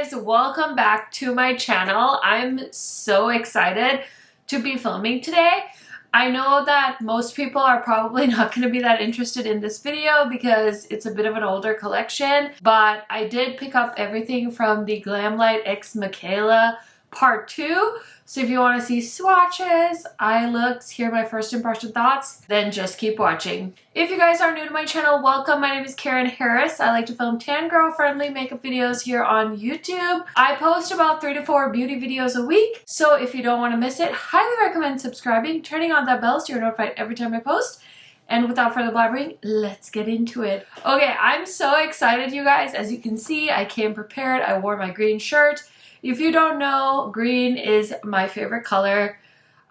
guys, welcome back to my channel. I'm so excited to be filming today. I know that most people are probably not going to be that interested in this video because it's a bit of an older collection, but I did pick up everything from the Glamlite x MIKAYLA Part 2. So if you want to see swatches, eye looks, hear my first impression thoughts, then just keep watching. If you guys are new to my channel, welcome. My name is KARENHARRIS. I like to film tan girl friendly makeup videos here on YouTube. I post about 3 to 4 beauty videos a week. So if you don't want to miss it, highly recommend subscribing, turning on that bell so you're notified every time I post. And without further blabbering, let's get into it. Okay, I'm so excited, you guys. As you can see, I came prepared. I wore my green shirt. If you don't know, green is my favorite color.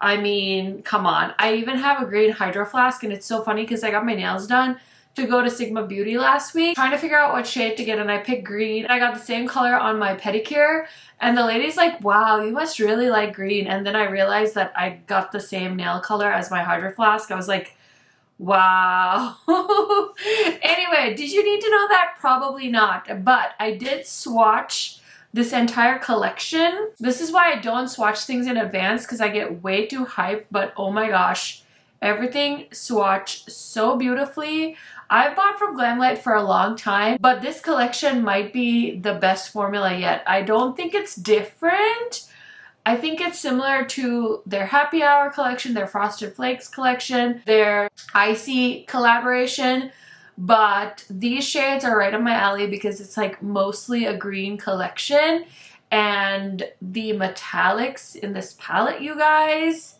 I mean, come on. I even have a green hydro flask, and it's so funny because I got my nails done to go to Sigma Beauty last week, trying to figure out what shade to get, and I picked green. I got the same color on my pedicure, and the lady's like, wow, you must really like green. And then I realized that I got the same nail color as my hydro flask. I was like, wow. Anyway, did you need to know that? Probably not, but I did swatch this entire collection. This is why I don't swatch things in advance, because I get way too hyped, but oh my gosh, everything swatched so beautifully. I've bought from Glamlite for a long time, but this collection might be the best formula yet. I don't think it's different. I think it's similar to their Happy Hour collection, their Frosted Flakes collection, their Icy collaboration. But these shades are right up my alley because it's like mostly a green collection, and the metallics in this palette, you guys,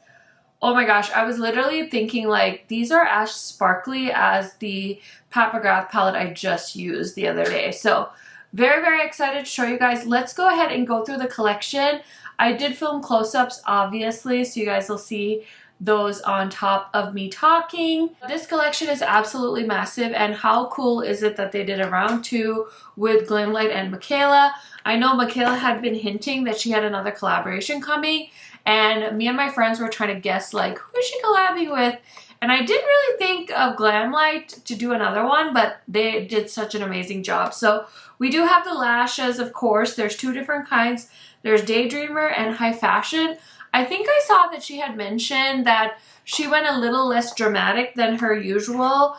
oh my gosh, I was literally thinking like these are as sparkly as the Papagrath palette I just used the other day. So very excited to show you guys. Let's go ahead and go through the collection. I did film close-ups obviously, so you guys will see those on top of me talking. This collection is absolutely massive, and how cool is it that they did a round 2 with Glamlite and MIKAYLA. I know MIKAYLA had been hinting that she had another collaboration coming, and me and my friends were trying to guess like who is she collabing with, and I didn't really think of Glamlite to do another one, but they did such an amazing job. So we do have the lashes, of course. There's 2 different kinds. There's Daydreamer and High Fashion. I think I saw that she had mentioned that she went a little less dramatic than her usual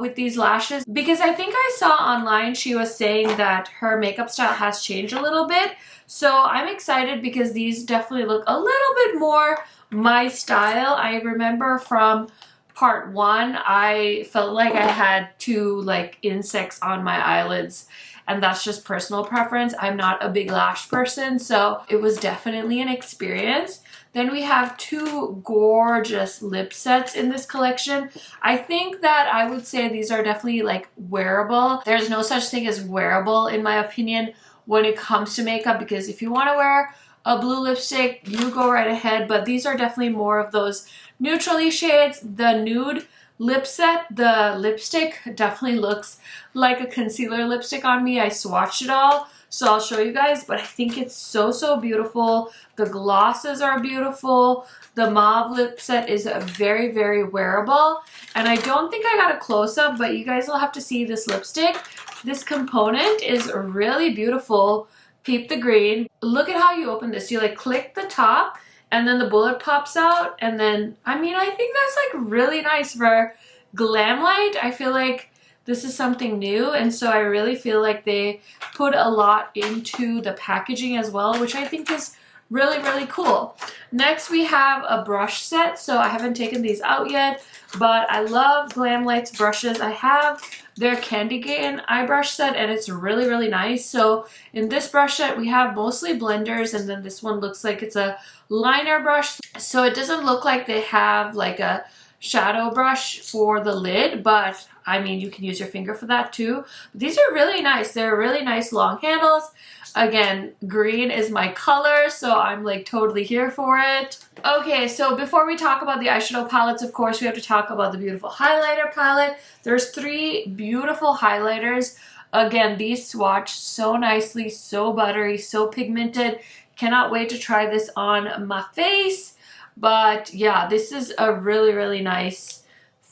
with these lashes, because I think I saw online she was saying that her makeup style has changed a little bit. So I'm excited because these definitely look a little bit more my style. I remember from part 1, I felt like I had 2 like insects on my eyelids, and that's just personal preference. I'm not a big lash person, so it was definitely an experience. Then we have 2 gorgeous lip sets in this collection. I think that I would say these are definitely like wearable. There's no such thing as wearable in my opinion when it comes to makeup, because if you want to wear a blue lipstick, you go right ahead, but these are definitely more of those neutrally shades. The Nude Lip Set, the lipstick definitely looks like a concealer lipstick on me. I swatched it all, so I'll show you guys, but I think it's so beautiful. The glosses are beautiful. The mauve lip set is very wearable, and I don't think I got a close-up, but you guys will have to see this lipstick. This component is really beautiful. Peep the green. Look at how you open this. You like click the top, and then the bullet pops out, and then, I mean, I think that's like really nice for Glamlite. I feel like this is something new, and so I really feel like they put a lot into the packaging as well, which I think is really cool. Next we have a brush set. So I haven't taken these out yet, but I love Glamlite's brushes. I have their Candy Cane eye brush set, and it's really nice. So in this brush set we have mostly blenders, and then this one looks like it's a liner brush, so it doesn't look like they have like a shadow brush for the lid, but I mean, you can use your finger for that too. These are really nice. They're really nice long handles. Again, green is my color, so I'm like totally here for it. Okay, so before we talk about the eyeshadow palettes, of course, we have to talk about the beautiful highlighter palette. There's 3 beautiful highlighters. Again, these swatch so nicely, so buttery, so pigmented. Cannot wait to try this on my face. But yeah, this is a really nice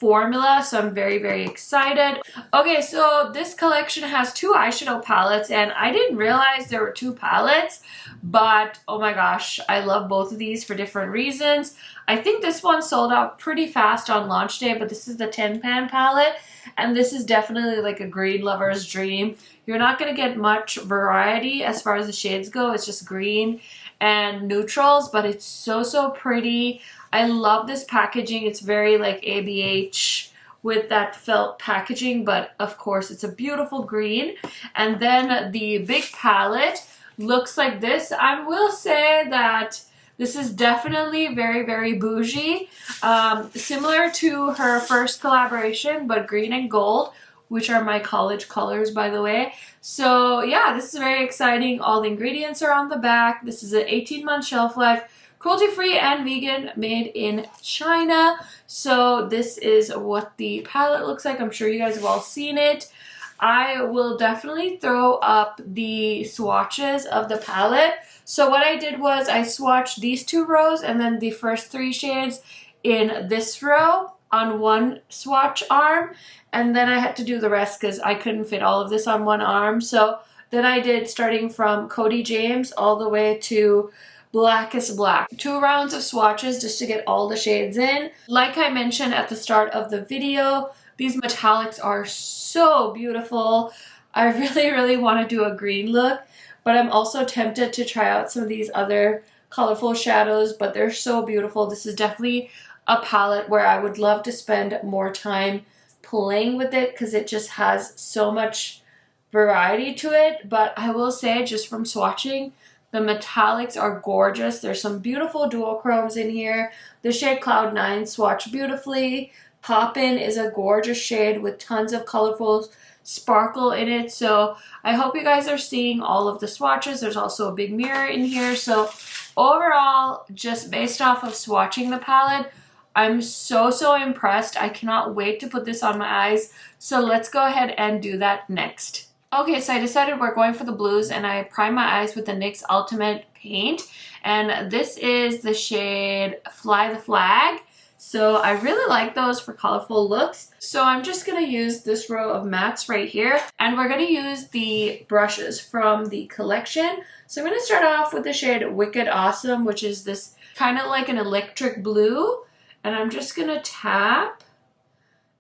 formula, so I'm very, very excited. Okay, so this collection has 2 eyeshadow palettes, and I didn't realize there were 2 palettes, but oh my gosh, I love both of these for different reasons. I think this one sold out pretty fast on launch day, but this is the Tin Pan palette, and this is definitely like a green lover's dream. You're not going to get much variety as far as the shades go. It's just green and neutrals, but it's so, so pretty. I love this packaging. It's very like ABH with that felt packaging, but of course it's a beautiful green. And then the big palette looks like this. I will say that this is definitely very, very bougie. Similar to her first collaboration, but green and gold, which are my college colors, by the way. So yeah, this is very exciting. All the ingredients are on the back. This is an 18-month shelf life, cruelty-free and vegan, made in China. So this is what the palette looks like. I'm sure you guys have all seen it. I will definitely throw up the swatches of the palette. So what I did was I swatched these 2 rows and then the first 3 shades in this row on one swatch arm, and then I had to do the rest because I couldn't fit all of this on one arm. So then I did starting from Cody James all the way to Blackest Black. 2 rounds of swatches just to get all the shades in. Like I mentioned at the start of the video, these metallics are so beautiful. I really, really want to do a green look, but I'm also tempted to try out some of these other colorful shadows, but they're so beautiful. This is definitely a palette where I would love to spend more time playing with it because it just has so much variety to it. But I will say, just from swatching, the metallics are gorgeous. There's some beautiful duochromes in here. The shade Cloud 9 swatch beautifully. Poppin is a gorgeous shade with tons of colorful sparkle in it. So I hope you guys are seeing all of the swatches. There's also a big mirror in here. So overall, just based off of swatching the palette, I'm so, so impressed. I cannot wait to put this on my eyes. So let's go ahead and do that next. Okay, so I decided we're going for the blues, and I primed my eyes with the NYX Ultimate Paint. And this is the shade Fly the Flag. So I really like those for colorful looks. So I'm just going to use this row of mattes right here. And we're going to use the brushes from the collection. So I'm going to start off with the shade Wicked Awesome, which is this kind of like an electric blue. And I'm just going to tap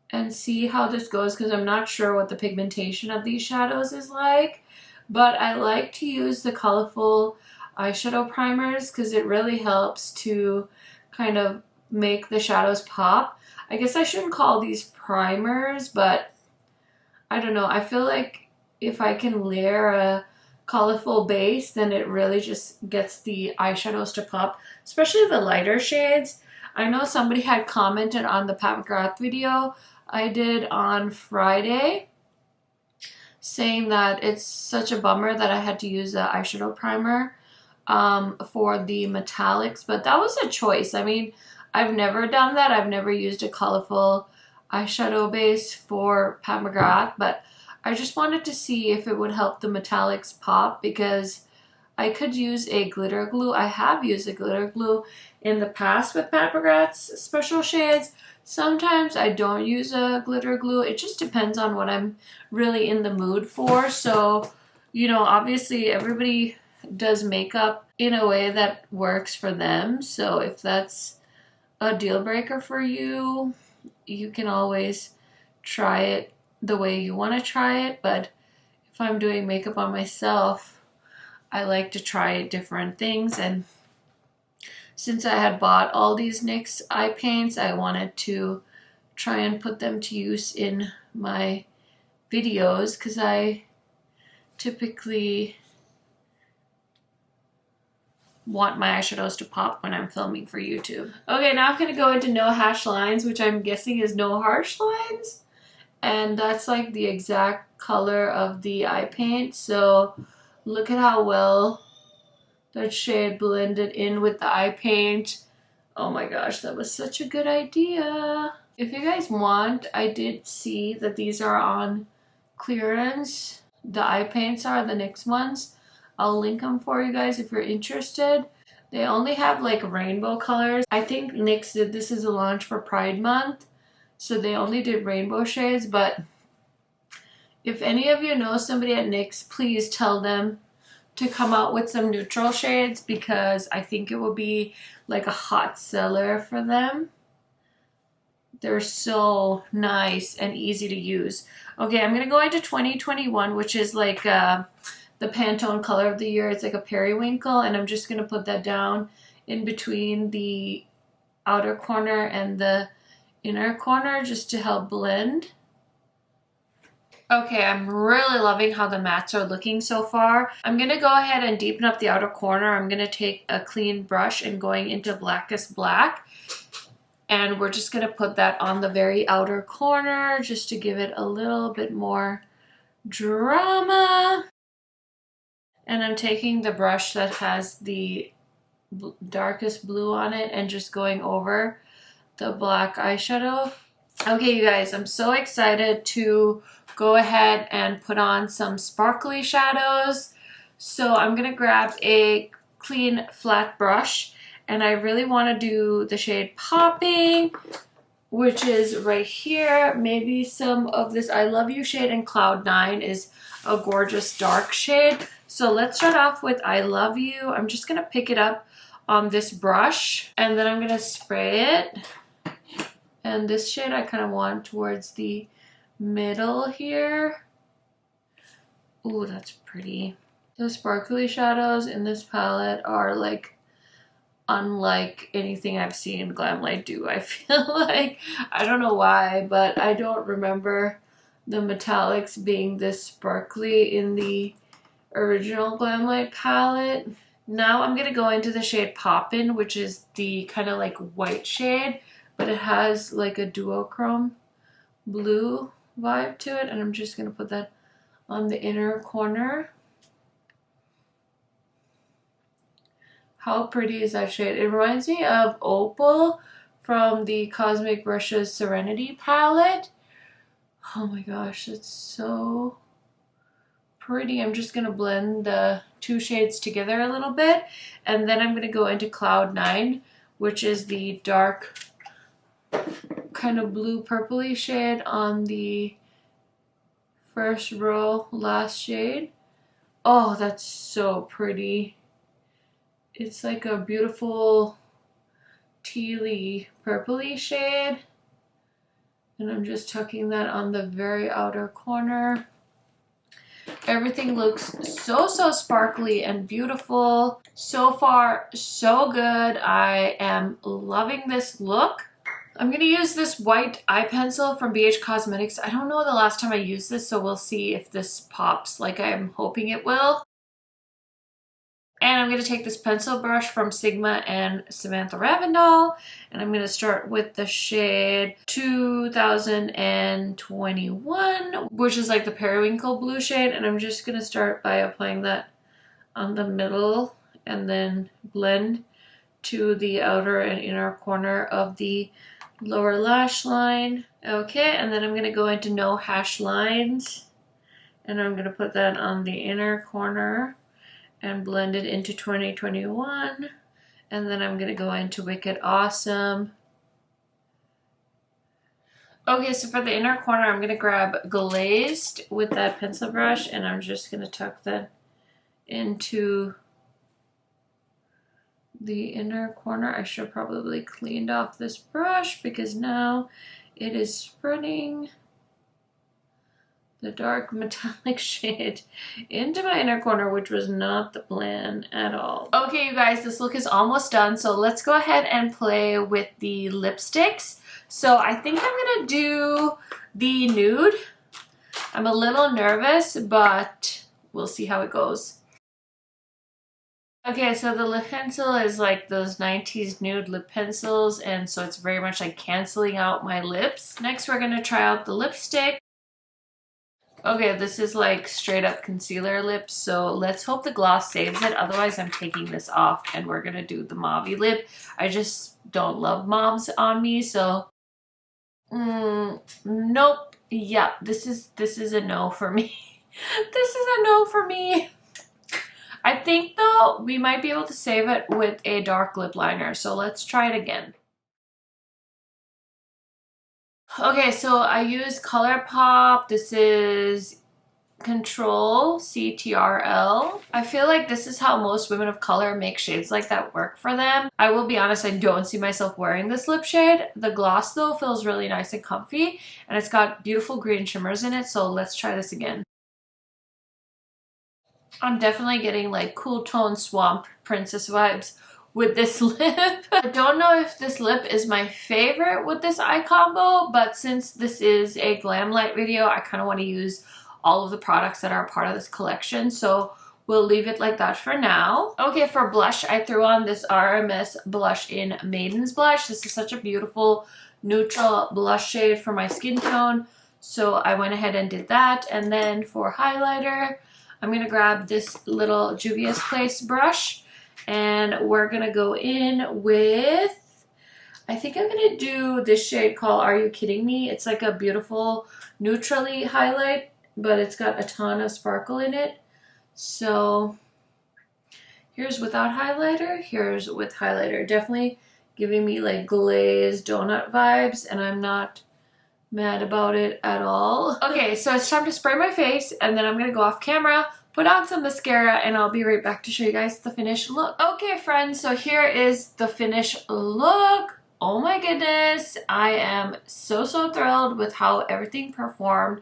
and see how this goes because I'm not sure what the pigmentation of these shadows is like. But I like to use the colorful eyeshadow primers because it really helps to kind of make the shadows pop. I guess I shouldn't call these primers, but I don't know. I feel like if I can layer a colorful base, then it really just gets the eyeshadows to pop, especially the lighter shades. I know somebody had commented on the Pat McGrath video I did on Friday saying that it's such a bummer that I had to use the eyeshadow primer for the metallics, but that was a choice. I mean, I've never done that. I've never used a colorful eyeshadow base for Pat McGrath, but I just wanted to see if it would help the metallics pop because I could use a glitter glue. I have used a glitter glue in the past with Pat McGrath's special shades. Sometimes I don't use a glitter glue. It just depends on what I'm really in the mood for. So, you know, obviously everybody does makeup in a way that works for them. So if that's a deal breaker for you, you can always try it the way you want to try it. But if I'm doing makeup on myself, I like to try different things, and since I had bought all these NYX eye paints, I wanted to try and put them to use in my videos because I typically want my eyeshadows to pop when I'm filming for YouTube. Okay, now I'm going to go into No Hash Lines, which I'm guessing is No Harsh Lines, and that's like the exact color of the eye paint. So look at how well that shade blended in with the eye paint. Oh my gosh, that was such a good idea. If you guys want, I did see that these are on clearance. The eye paints are the NYX ones. I'll link them for you guys if you're interested. They only have like rainbow colors. I think NYX did this as a launch for Pride Month. so they only did rainbow shades, but if any of you know somebody at NYX, please tell them to come out with some neutral shades because I think it will be like a hot seller for them. They're so nice and easy to use. Okay, I'm gonna go into 2021, which is like the Pantone color of the year. It's like a periwinkle, and I'm just gonna put that down in between the outer corner and the inner corner just to help blend. Okay, I'm really loving how the mattes are looking so far. I'm gonna go ahead and deepen up the outer corner. I'm gonna take a clean brush and going into blackest black. And we're just gonna put that on the very outer corner just to give it a little bit more drama. And I'm taking the brush that has the darkest blue on it and just going over the black eyeshadow. Okay, you guys, I'm so excited to go ahead and put on some sparkly shadows. So I'm gonna grab a clean flat brush, and I really want to do the shade Poppin, which is right here. Maybe some of this I Love You shade, and Cloud 9 is a gorgeous dark shade. So let's start off with I Love You. I'm just gonna pick it up on this brush, and then I'm gonna spray it. And this shade I kind of want towards the middle here. Ooh, that's pretty. The sparkly shadows in this palette are like unlike anything I've seen Glamlite do. I feel like, I don't know why, but I don't remember the metallics being this sparkly in the original Glamlite palette. Now I'm gonna go into the shade Poppin, which is the kind of like white shade, but it has like a duochrome blue vibe to it, and I'm just gonna put that on the inner corner. How pretty is that shade? It reminds me of Opal from the Cosmic Brushes Serenity palette. Oh my gosh, it's so pretty. I'm just gonna blend the two shades together a little bit, and then I'm gonna go into Cloud 9, which is the dark kind of blue purpley shade on the first row, last shade. Oh, that's so pretty. It's like a beautiful tealy purpley shade, and I'm just tucking that on the very outer corner. Everything looks so sparkly and beautiful. So far, so good. I am loving this look. I'm gonna use this white eye pencil from BH Cosmetics. I don't know the last time I used this, so we'll see if this pops like I'm hoping it will. And I'm gonna take this pencil brush from Sigma and Samantha Ravindal, and I'm gonna start with the shade 2021, which is like the periwinkle blue shade, and I'm just gonna start by applying that on the middle and then blend to the outer and inner corner of the lower lash line. Okay, and then I'm gonna go into No Hash Lines, and I'm gonna put that on the inner corner and blend it into 2021. And then I'm gonna go into Wicked Awesome. Okay, so for the inner corner, I'm gonna grab Glazed with that pencil brush, and I'm just gonna tuck that into the inner corner. I should probably cleaned off this brush because now it is spreading the dark metallic shade into my inner corner, which was not the plan at all. Okay, you guys, this look is almost done, so let's go ahead and play with the lipsticks. So I think I'm gonna do the nude. I'm a little nervous, but we'll see how it goes. Okay, so the lip pencil is like those 90s nude lip pencils, and so it's very much like canceling out my lips. Next, we're gonna try out the lipstick. Okay, this is like straight up concealer lips, so let's hope the gloss saves it. Otherwise, I'm taking this off and we're gonna do the mauve lip. I just don't love mauves on me, so nope. Yeah, this is a no for me. This is a no for me. I think though we might be able to save it with a dark lip liner, so let's try it again. Okay, so I use ColourPop. This is Control CTRL. I feel like this is how most women of color make shades like that work for them. I will be honest, I don't see myself wearing this lip shade. The gloss though feels really nice and comfy, and it's got beautiful green shimmers in it, so let's try this again. I'm definitely getting like cool tone swamp princess vibes with this lip. I don't know if this lip is my favorite with this eye combo, but since this is a Glamlite video, I kind of want to use all of the products that are part of this collection, so we'll leave it like that for now. Okay, for blush, I threw on this RMS blush in Maiden's Blush. This is such a beautiful neutral blush shade for my skin tone, so I went ahead and did that. And then for highlighter, I'm going to grab this little Juvia's Place brush, and we're going to go in with, I think I'm going to do this shade called Are You Kidding Me? It's like a beautiful neutrally highlight, but it's got a ton of sparkle in it. So here's without highlighter, here's with highlighter. Definitely giving me like glazed donut vibes, and I'm not mad about it at all. Okay, so it's time to spray my face, and then I'm gonna go off camera, put on some mascara, and I'll be right back to show you guys the finished look. Okay friends, so here is the finished look. Oh my goodness, I am so thrilled with how everything performed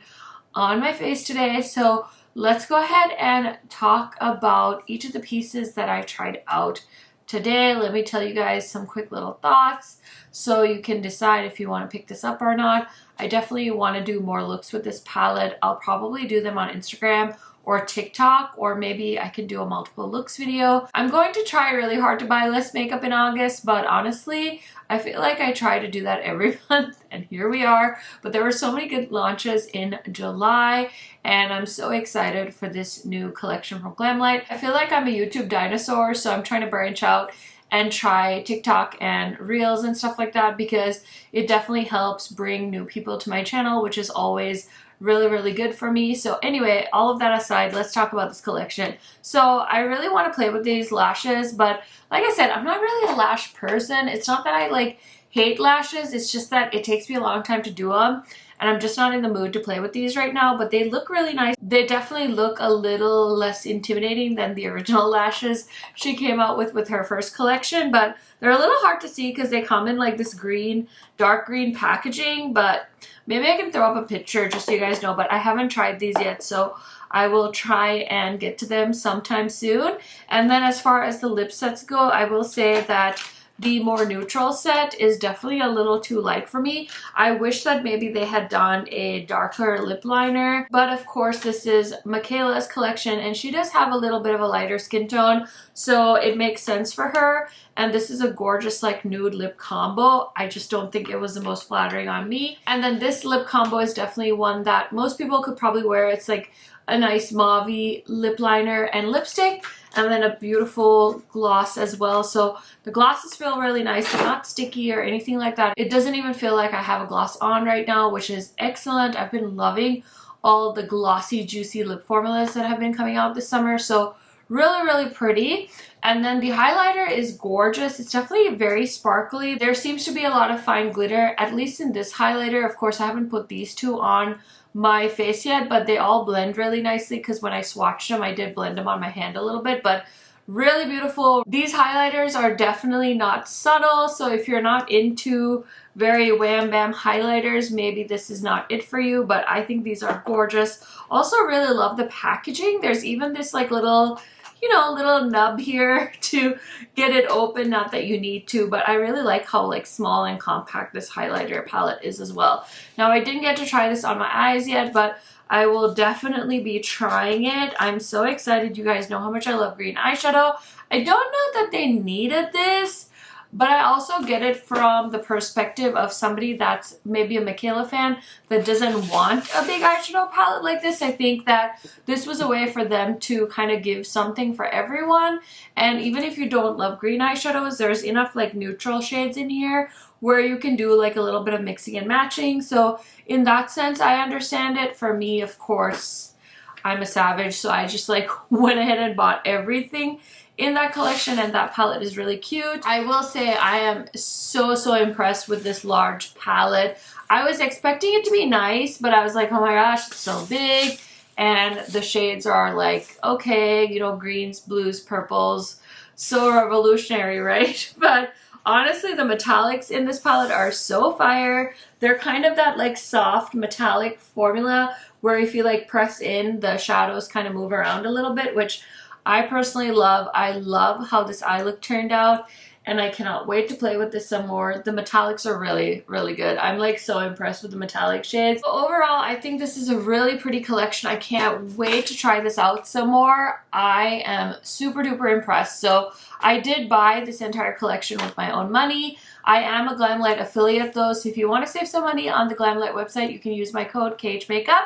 on my face today. So let's go ahead and talk about each of the pieces that I tried out today. Let me tell you guys some quick little thoughts so you can decide if you want to pick this up or not. I definitely want to do more looks with this palette. I'll probably do them on Instagram or TikTok, or maybe I can do a multiple looks video. I'm going to try really hard to buy less makeup in August, but honestly, I feel like I try to do that every month, and here we are. But there were so many good launches in July, and I'm so excited for this new collection from Glamlite. I feel like I'm a YouTube dinosaur, so I'm trying to branch out and try TikTok and Reels and stuff like that, because it definitely helps bring new people to my channel, which is always really good for me. So anyway, all of that aside, let's talk about this collection. So I really want to play with these lashes, but like I said, I'm not really a lash person. It's not that I like hate lashes, it's just that it takes me a long time to do them, and I'm just not in the mood to play with these right now. But they look really nice. They definitely look a little less intimidating than the original lashes she came out with her first collection, but they're a little hard to see because they come in like this green, dark green packaging. But maybe I can throw up a picture just so you guys know, but I haven't tried these yet, so I will try and get to them sometime soon. And then as far as the lip sets go, I will say that the more neutral set is definitely a little too light for me. I wish that maybe they had done a darker lip liner, but of course this is MIKAYLA's collection, and she does have a little bit of a lighter skin tone, so it makes sense for her. And this is a gorgeous like nude lip combo. I just don't think it was the most flattering on me. And then this lip combo is definitely one that most people could probably wear. It's like a nice mauve-y lip liner and lipstick, and then a beautiful gloss as well. So the glosses feel really nice. They're not sticky or anything like that. It doesn't even feel like I have a gloss on right now, which is excellent. I've been loving all the glossy, juicy lip formulas that have been coming out this summer. So really pretty. And then the highlighter is gorgeous. It's definitely very sparkly. There seems to be a lot of fine glitter, at least in this highlighter. Of course, I haven't put these two on my face yet, but they all blend really nicely because when I swatched them, I did blend them on my hand a little bit, but really beautiful. These highlighters are definitely not subtle, so if you're not into very wham bam highlighters, maybe this is not it for you, but I think these are gorgeous. Also really love the packaging. There's even this like little, you know, little nub here to get it open. Not that you need to, but I really like how like small and compact this highlighter palette is as well. Now I didn't get to try this on my eyes yet, but I will definitely be trying it. I'm so excited. You guys know how much I love green eyeshadow. I don't know that they needed this, but I also get it from the perspective of somebody that's maybe a MIKAYLA fan that doesn't want a big eyeshadow palette like this. I think that this was a way for them to kind of give something for everyone. And even if you don't love green eyeshadows, there's enough like neutral shades in here where you can do like a little bit of mixing and matching. So in that sense, I understand it. For me, of course, I'm a savage, so I just like went ahead and bought everything in that collection, and that palette is really cute. I will say I am so impressed with this large palette. I was expecting it to be nice, but I was like, oh my gosh, it's so big, and the shades are like, okay, you know, greens, blues, purples, so revolutionary, right? But honestly, the metallics in this palette are so fire. They're kind of that like soft metallic formula where if you like press in, the shadows kind of move around a little bit, which I personally love. I love how this eye look turned out, and I cannot wait to play with this some more. The metallics are really good. I'm like so impressed with the metallic shades. So overall, I think this is a really pretty collection. I can't wait to try this out some more. I am super duper impressed. So I did buy this entire collection with my own money. I am a Glamlite affiliate though, so if you want to save some money on the Glamlite website, you can use my code KHMAKEUP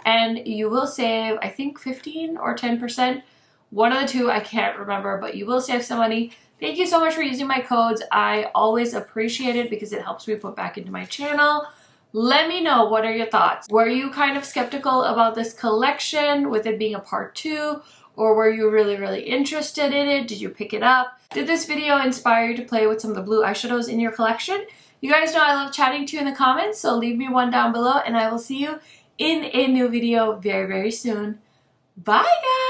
and you will save, I think 15 or 10%. One of the two, I can't remember, but you will save some money. Thank you so much for using my codes. I always appreciate it because it helps me put back into my channel. Let me know, what are your thoughts? Were you kind of skeptical about this collection with it being a part 2? Or were you really interested in it? Did you pick it up? Did this video inspire you to play with some of the blue eyeshadows in your collection? You guys know I love chatting to you in the comments, so leave me one down below and I will see you in a new video very soon. Bye guys!